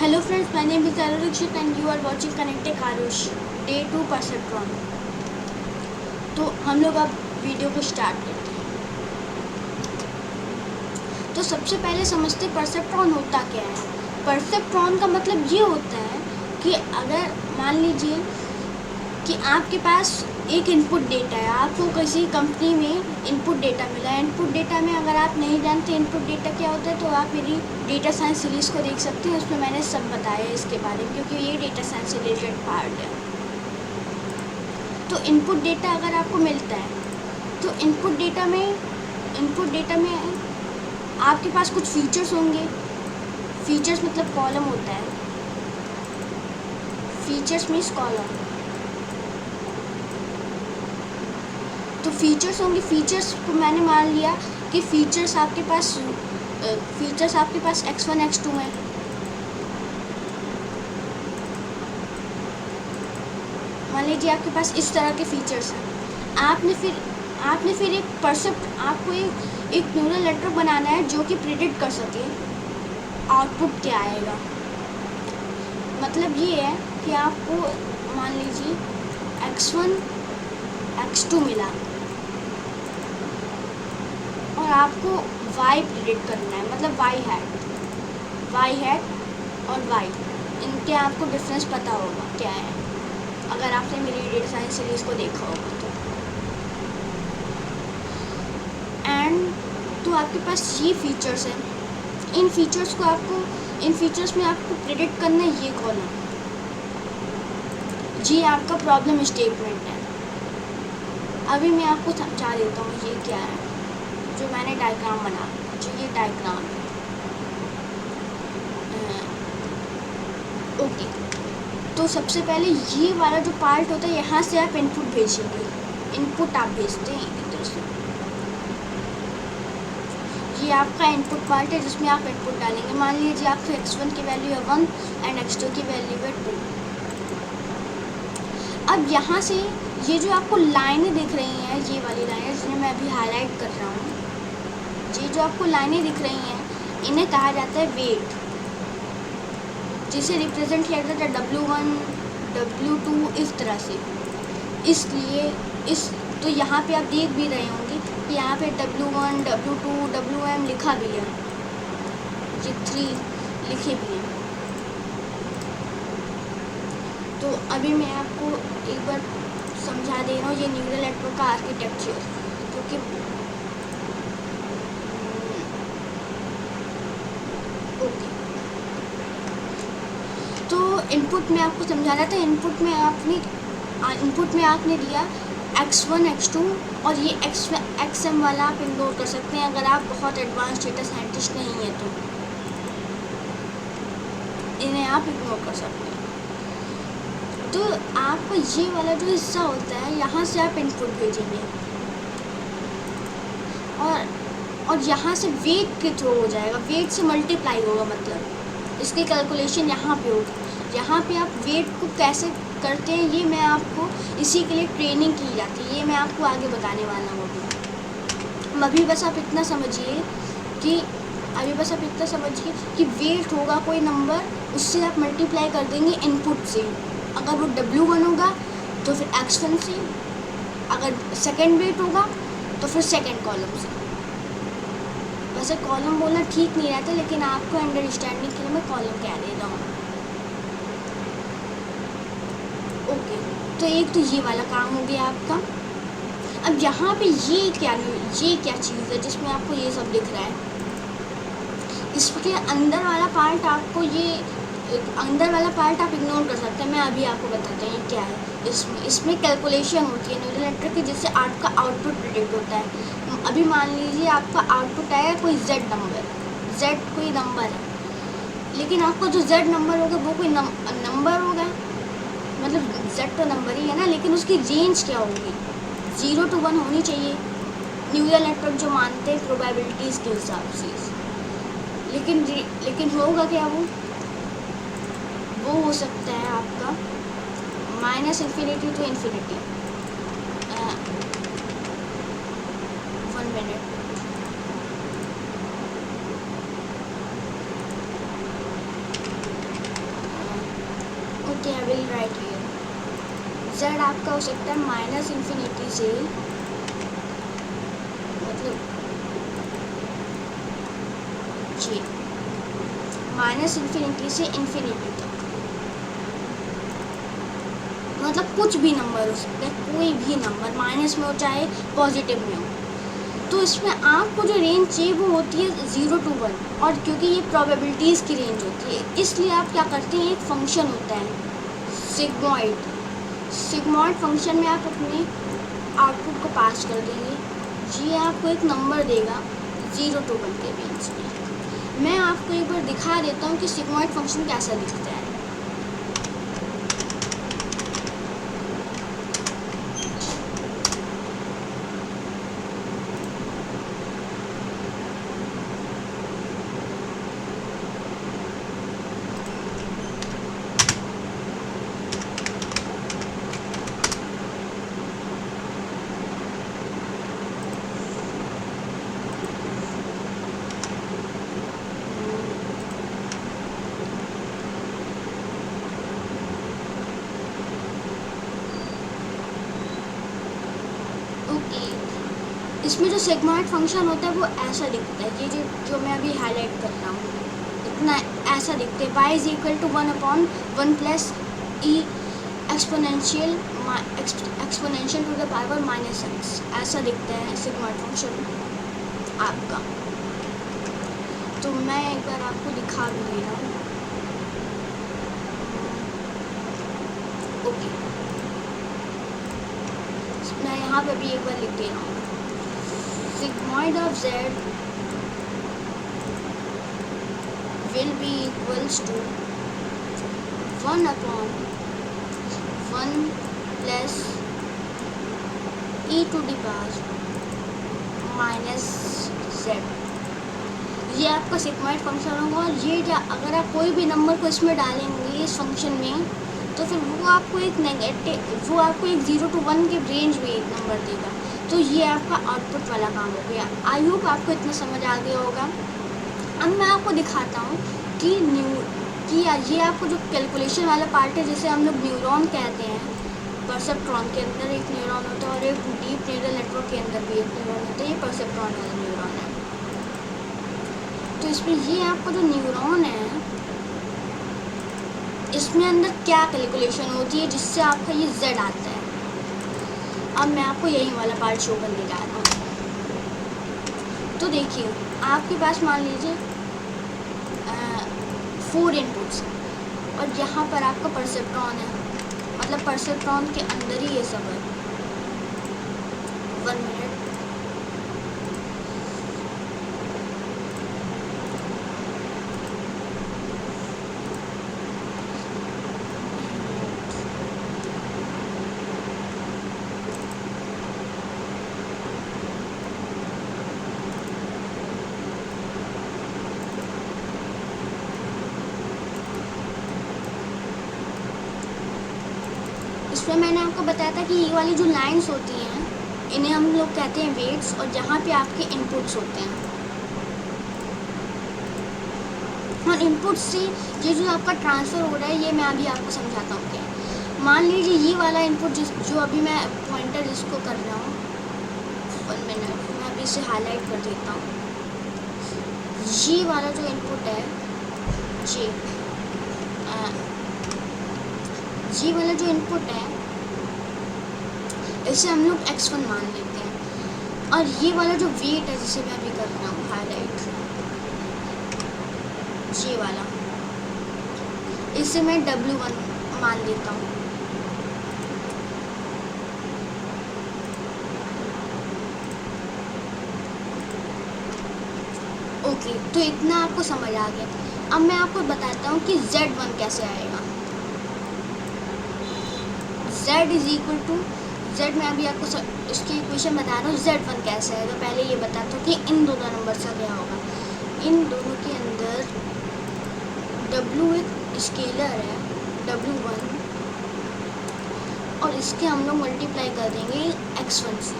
Hello friends, my name is Arukshit and you are watching Connected Karush Day 2 Perceptron। तो हम लोग अब video को स्टार्ट करते हैं। तो सबसे पहले समझते परसेप्ट्रॉन होता क्या है। परसेप्ट्रॉन का मतलब ये होता है कि अगर मान लीजिए कि आपके पास एक इनपुट डेटा है, आपको किसी कंपनी में इनपुट डेटा मिला है। इनपुट डेटा में अगर आप नहीं जानते इनपुट डेटा क्या होता है तो आप मेरी डेटा साइंस सीरीज़ को देख सकते हैं, उसमें मैंने सब बताया है इसके बारे में, क्योंकि ये डेटा साइंस रिलेटेड पार्ट है। तो इनपुट डेटा अगर आपको मिलता है तो इनपुट डेटा में आपके पास कुछ फीचर्स होंगे। फीचर्स मतलब कॉलम होता है, फीचर्स मीन्स कॉलम। तो फीचर्स होंगे, फीचर्स को मैंने मान लिया कि फीचर्स आपके पास x1 x2 है। मान लीजिए आपके पास इस तरह के फीचर्स हैं। आपने फिर आपको एक न्यूरल नेटवर्क बनाना है जो कि प्रिडिक्ट कर सके आउटपुट क्या आएगा। मतलब ये है कि आपको मान लीजिए x1 x2 मिला और आपको y प्रिडिक्ट करना है, मतलब y हैट और y, इनके आपको डिफरेंस पता होगा क्या है अगर आपने मेरी डेटा साइंस सीरीज़ को देखा होगा तो। तो आपके पास ये फीचर्स हैं। इन फीचर्स में आपको प्रिडिक्ट करना है ये कॉलम। ये आपका प्रॉब्लम स्टेटमेंट है। अभी मैं आपको समझा देता हूँ ये क्या है, जो मैंने डायग्राम बना, जो ये डायग्राम है। ओके, तो सबसे पहले ये वाला जो पार्ट होता है, यहाँ से आप इनपुट भेजेंगे। इनपुट आप भेजते हैं इधर से। ये आपका इनपुट पार्ट है जिसमें आप इनपुट डालेंगे। मान लीजिए आपके x1 की वैल्यू है 1 एंड x2 की वैल्यू है 2। अब यहाँ से ये जो आपको लाइनें दिख रही हैं, ये वाली लाइनें जिन्हें मैं अभी हाईलाइट कर रहा हूँ, ये जो आपको लाइनें दिख रही हैं इन्हें कहा जाता है वेट, जिसे रिप्रेजेंट किया जाता है W1 W2 इस तरह से। इसलिए तो यहाँ पे आप देख भी रहे होंगे कि यहाँ पे W1 W2 WM लिखा भी है, ये 3 लिखे भी हैं। तो अभी मैं आपको एक बार समझा दे रहा हूँ ये न्यूरल नेटवर्क का आर्किटेक्चर, क्योंकि ओके, तो इनपुट में आपको समझाना था। इनपुट में आपने दिया x1 x2 और ये xm वाला आप इग्नोर कर सकते हैं अगर आप बहुत एडवांस डेटा साइंटिस्ट नहीं हैं तो इन्हें आप इग्नोर कर सकते हैं। तो आपको ये वाला जो हिस्सा होता है यहाँ से आप इनपुट भेजेंगे और यहाँ से वेट के थ्रू हो जाएगा, वेट से मल्टीप्लाई होगा, मतलब इसकी कैलकुलेशन यहाँ पे होगी। यहाँ पे आप वेट को कैसे करते हैं ये मैं आपको, इसी के लिए ट्रेनिंग की जाती है, ये मैं आपको आगे बताने वाला हूँ। अभी बस आप इतना समझिए कि वेट होगा कोई नंबर, उससे आप मल्टीप्लाई कर देंगे इनपुट से। अगर वो W1 होगा तो फिर x1 से, अगर सेकेंड वेट होगा तो फिर सेकेंड कॉलम से। वैसे कॉलम बोलना ठीक नहीं रहता, लेकिन आपको अंडरस्टैंडिंग के लिए मैं कॉलम कह दे रहा हूँ। ओके, तो एक तो ये वाला काम हो गया आपका। अब यहाँ पे ये क्या चीज़ है जिसमें आपको ये सब दिख रहा है। इसके अंदर वाला पार्ट आप इग्नोर कर सकते हैं। मैं अभी आपको बताता हूँ ये क्या है। इसमें कैलकुलेशन होती है न्यूरल नेटवर्क की, जिससे आपका आउटपुट प्रिडिक्ट होता है। अभी मान लीजिए आपका आउटपुट आया कोई z कोई नंबर है, लेकिन आपका जो z नंबर होगा वो कोई नंबर होगा, मतलब z तो नंबर ही है ना, लेकिन उसकी रेंज क्या होगी, 0 to 1 होनी चाहिए न्यूरल नेटवर्क जो मानते हैं प्रोबेबिलिटीज़ के हिसाब से। लेकिन होगा क्या, वो हो सकता है आपका -∞ to ∞। 1 minute, okay, I will write here. Z आपका हो सकता है माइनस इन्फिनिटी से, मतलब जी, माइनस इन्फिनिटी से इन्फिनिटी तक, मतलब कुछ भी नंबर हो सकता है, कोई भी नंबर, माइनस में हो चाहे पॉजिटिव में हो। तो इसमें आपको जो रेंज चाहिए वो होती है 0 to 1, और क्योंकि ये प्रोबेबिलिटीज़ की रेंज होती है इसलिए आप क्या करते हैं, एक फंक्शन होता है सिग्मॉइड। सिग्मॉइड फंक्शन में आप अपने आउटपुट को पास कर देंगे, ये आपको एक नंबर देगा 0 to 1 के रेंज में। मैं आपको एक बार दिखा देता हूँ कि सिग्मॉइड फंक्शन कैसा दिखता है। इसमें जो सिग्मॉइड फंक्शन होता है वो ऐसा दिखता है, ये जो मैं अभी हाईलाइट कर रहा हूँ, इतना ऐसा दिखता है। y is equal to 1/1 plus e exponential to the power -x, ऐसा दिखता है सिग्मॉइड फंक्शन आपका। तो मैं एक बार आपको दिखा भी दे रहा हूँ। ओके, मैं यहाँ पे भी एक बार लिख दे रहा हूँ, sigmoid of z will be equals to 1/1 plus e to the power -z। ये आपका सिग्मॉइड फंक्शन होगा, और ये अगर आप कोई भी नंबर को इसमें डालेंगे इस फंक्शन में तो फिर वो आपको एक 0 to 1 के रेंज में एक नंबर देगा। तो ये आपका आउटपुट वाला काम हो गया। आई होप आपको इतना समझ आ गया होगा। अब मैं आपको दिखाता हूँ कि ये आपको जो कैलकुलेशन वाला पार्ट है, जिसे हम लोग न्यूरॉन कहते हैं, परसेप्ट्रॉन के अंदर एक न्यूरॉन होता है और एक डीप न्यूरल नेटवर्क के अंदर भी एक न्यूरॉन होता है, ये परसेप्ट्रॉन वाला न्यूरॉन है। तो इसमें ये आपका जो न्यूरॉन है, इसमें अंदर क्या कैलकुलेशन होती है जिससे आपका ये जेड आता है। अब मैं आपको यही वाला पार्ट शो करने जा रहा हूँ। तो देखिए, आपके पास मान लीजिए 4 इनपुट्स और यहाँ पर आपका परसेप्ट्रॉन है, मतलब परसेप्ट्रॉन के अंदर ही ये सब है। 1 मिनट, इसमें मैंने आपको बताया था कि ये वाली जो लाइंस होती हैं इन्हें हम लोग कहते हैं वेट्स, और जहाँ पे आपके इनपुट्स होते हैं, और इनपुट से ये जो आपका ट्रांसफ़र हो रहा है ये मैं अभी आपको समझाता हूँ क्या। मान लीजिए ये वाला इनपुट जो अभी मैं पॉइंटर जिसको कर रहा हूँ, 1 मिनट, मैं अभी इसे हाईलाइट कर देता हूँ। ये वाला जो इनपुट है ये वाला जो इनपुट है इसे हम लोग x1 मान लेते हैं, और ये वाला जो वेट है जिसे मैं अभी कर रहा हूँ हाईलाइट, ये वाला, इसे मैं W1 मान लेता हूँ। ओके, तो इतना आपको समझ आ गया। अब मैं आपको बताता हूँ कि Z1 कैसे आएगा। Z is equal to Z, मैं अभी आपको इसकी इक्वेशन बता रहा हूँ Z1 कैसे है। तो पहले ये बताता हूँ कि इन दोनों नंबर का क्या होगा। इन दोनों के अंदर W एक स्केलर है W1, और इसके हम लोग मल्टीप्लाई कर देंगे x1 से।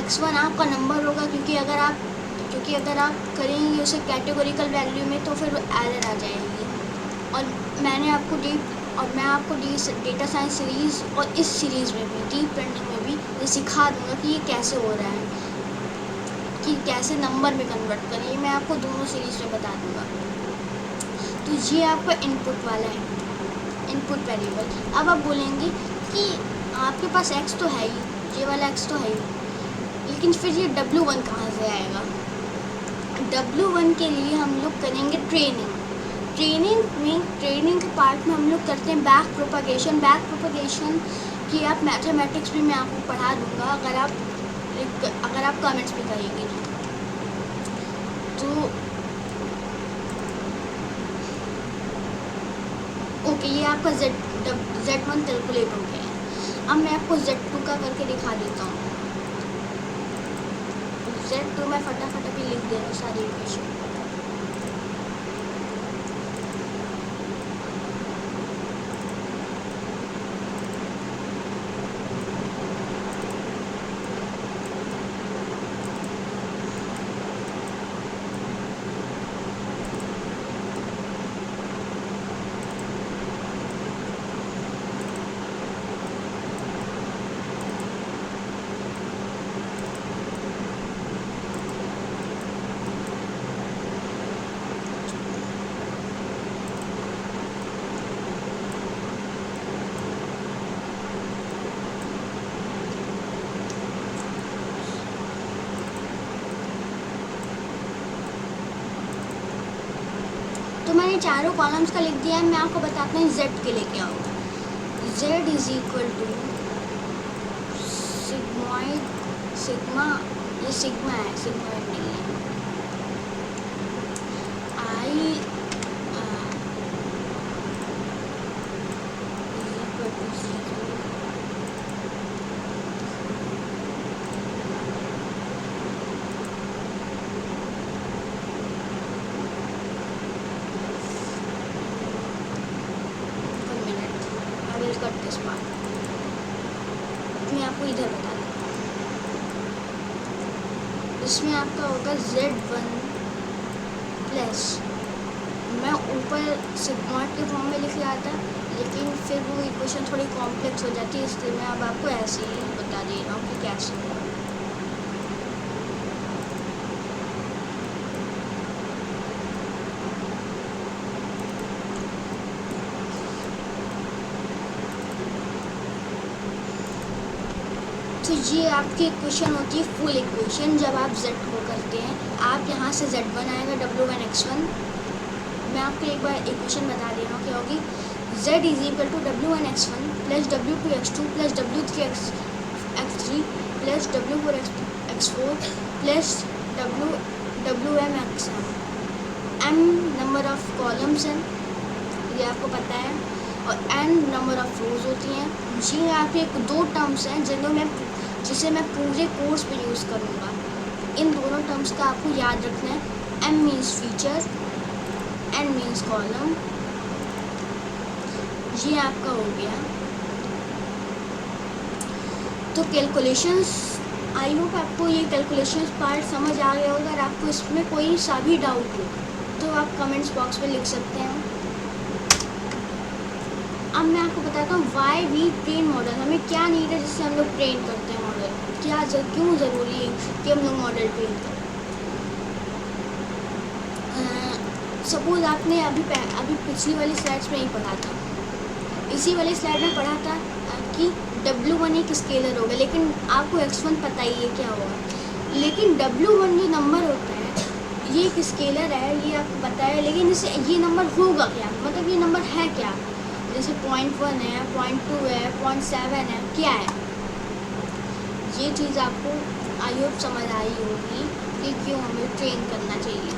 x1 आपका नंबर होगा, क्योंकि अगर आप करेंगे उसे कैटेगोरिकल वैल्यू में तो फिर एरर आ जाएगी। और मैं आपको डेटा साइंस सीरीज़ और इस सीरीज़ में भी डीप लर्निंग में भी ये सिखा दूँगा कि ये कैसे हो रहा है, कि कैसे नंबर में कन्वर्ट करें, ये मैं आपको दोनों सीरीज़ में बता दूँगा। तो ये आपका इनपुट वाला है, इनपुट वेरिएबल। अब आप बोलेंगे कि आपके पास x तो है ही, ये वाला x तो है ही, लेकिन फिर ये W1 कहाँ से आएगा? W1 के लिए हम लोग करेंगे ट्रेनिंग के पार्ट में हम लोग करते हैं बैक प्रोपगेशन की आप मैथमेटिक्स भी मैं आपको पढ़ा दूँगा अगर आप कमेंट्स भी करेंगे तो ओके। ये आपका Z1 कैलकुलेट हो गया है। अब मैं आपको Z2 का करके दिखा देता हूँ। Z2 मैं फटाफट अभी लिख दे रहा हूँ सारी इक्वेशन। तो मैंने चारों कॉलम्स का लिख दिया है। मैं आपको बताता हूँ Z के लिए क्या होगा। Z is equal to sigma, ये सिग्मा है, सिग्मॉइड नहीं है। I कट दिस पार्ट, मैं आपको इधर बता दूँ। इसमें आपका होगा Z1 प्लस, मैं ऊपर सिग्मॉइड के फॉर्म में लिख रहा था, लेकिन फिर वो इक्वेशन थोड़ी कॉम्प्लेक्स हो जाती है, इसलिए मैं अब आपको ऐसे ही बता दे रहा हूँ कि कैसे होगा। तो ये आपकी इक्वेशन होती है फुल इक्वेशन। जब आप Z को करते हैं, आप यहाँ से Z1 आएगा W1 X1। मैं आपको एक बार इक्वेशन बता दे रहा हूँ क्या होगी। Z is equal to W1 X1 plus W2 X2 plus W3 X3 plus W4 X4 plus WM Xm। M number of columns हैं, ये आपको पता है, और n नंबर ऑफ रोज होती हैं। जी आपके दो टर्म्स हैं जिसे मैं पूरे कोर्स पे यूज़ करूँगा। इन दोनों टर्म्स का आपको याद रखना है। M means feature, N means column. ये आपका हो गया। तो कैलकुलेशंस, आई होप आपको ये कैलकुलेशंस पार्ट समझ आ गया होगा। अगर आपको इसमें कोई सा भी डाउट हो तो आप कमेंट्स बॉक्स में लिख सकते हैं। अब मैं आपको बताता हूँ वाई वी ट्रेन मॉडल, हमें क्या नीड है जिससे हम लोग ट्रेन करते हैं मॉडल, क्यों ज़रूरी है कि हम लोग मॉडल ट्रेन करें। सपोज़ आपने अभी पिछली वाली स्लाइड्स में ही पढ़ा था, इसी वाली स्लाइड में पढ़ा था कि W1 एक स्केलर होगा, लेकिन आपको X1 पता ही है क्या होगा। लेकिन W1 जो नंबर होता है ये एक स्केलर है, ये आपको पता है, लेकिन इसे ये नंबर होगा क्या, मतलब ये नंबर है क्या। जैसे 0.1 है, 0.2 है, 0.7 है, क्या है। ये चीज़ आपको आई होप समझ आई होगी कि क्यों हमें ट्रेन करना चाहिए।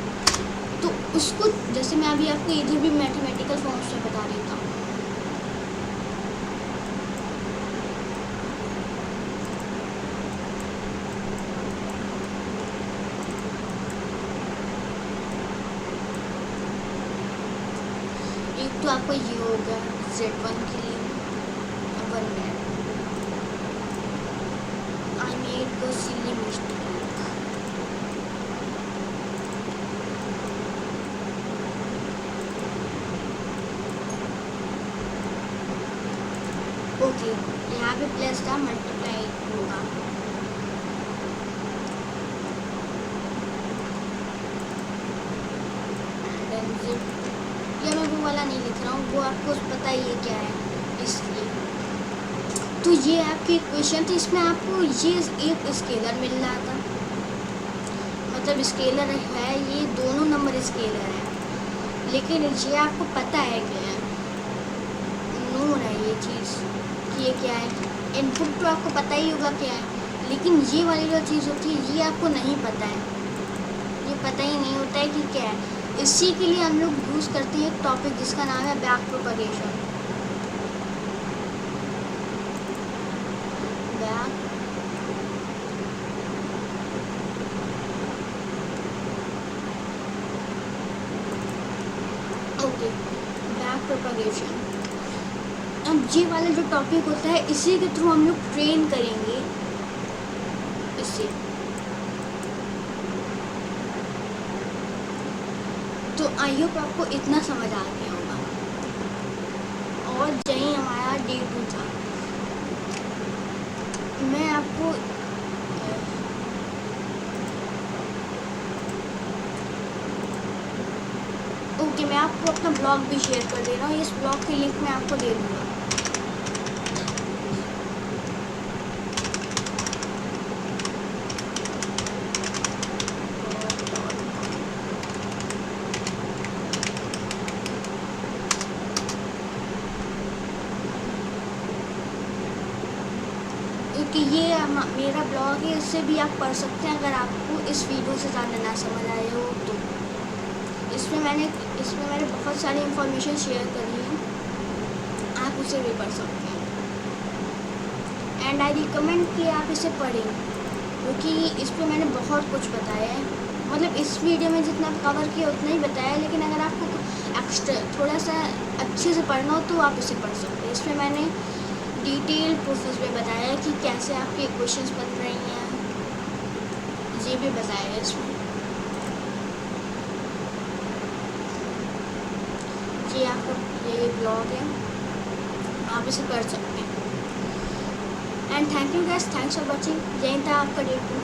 तो उसको जैसे मैं अभी आपको इधर भी मैथमेटिकल फॉर्म्स में बता देता हूँ। एक तो आपको ये होगा Z1 के लिए 1 minute, I made the silly mistake. Okay, यहाँ पे प्लस था, मल्टीप्लाई होगा। या मैं वो वाला नहीं लिख रहा हूँ, वो आपको पता ही है क्या है, इसलिए। तो ये आपकी इक्वेशन थी, इसमें आपको ये एक स्केलर मिल रहा था, मतलब स्केलर है, ये दोनों नंबर स्केलर है, लेकिन ये आपको पता है क्या है, नोन है ये चीज़ कि ये क्या है। इनपुट तो आपको पता ही होगा क्या है, लेकिन ये वाली जो चीज़ होती है ये आपको नहीं पता है, ये पता ही नहीं होता है कि क्या है। इसी के लिए हम लोग यूज़ करते हैं एक टॉपिक जिसका नाम है back propagation. Okay, back propagation. अब ये वाला जो टॉपिक होता है इसी के थ्रू हम लोग ट्रेन करेंगे इससे। तो आई होप आपको इतना समझ आ गया होगा। और यही हमारा डे 2 था। मैं आपको ओके, मैं आपको अपना ब्लॉग भी शेयर कर दे रहा हूँ, इस ब्लॉग की लिंक मैं आपको दे दूँगा। कि ये मेरा ब्लॉग है, इससे भी आप पढ़ सकते हैं अगर आपको इस वीडियो से ज़्यादा ना समझ आए हो तो। इसमें मैंने बहुत सारी इंफॉर्मेशन शेयर करी है, आप उसे भी पढ़ सकते हैं। एंड आई रिकमेंड कि आप इसे पढ़ें, क्योंकि इस पर मैंने बहुत कुछ बताया है, मतलब इस वीडियो में जितना कवर किया उतना ही बताया, लेकिन अगर आपको एक्स्ट्रा थोड़ा सा अच्छे से पढ़ना हो तो आप इसे पढ़ सकते हैं। इसमें मैंने डिटेल प्रोसेस में बताया है कि कैसे आपकी इक्वेशंस बन रही हैं, ये भी बताया है इसमें। ये आपका ये ब्लॉग है, आप इसे पढ़ सकते हैं। And thank you guys, thanks for watching. यही था आपका डे 2।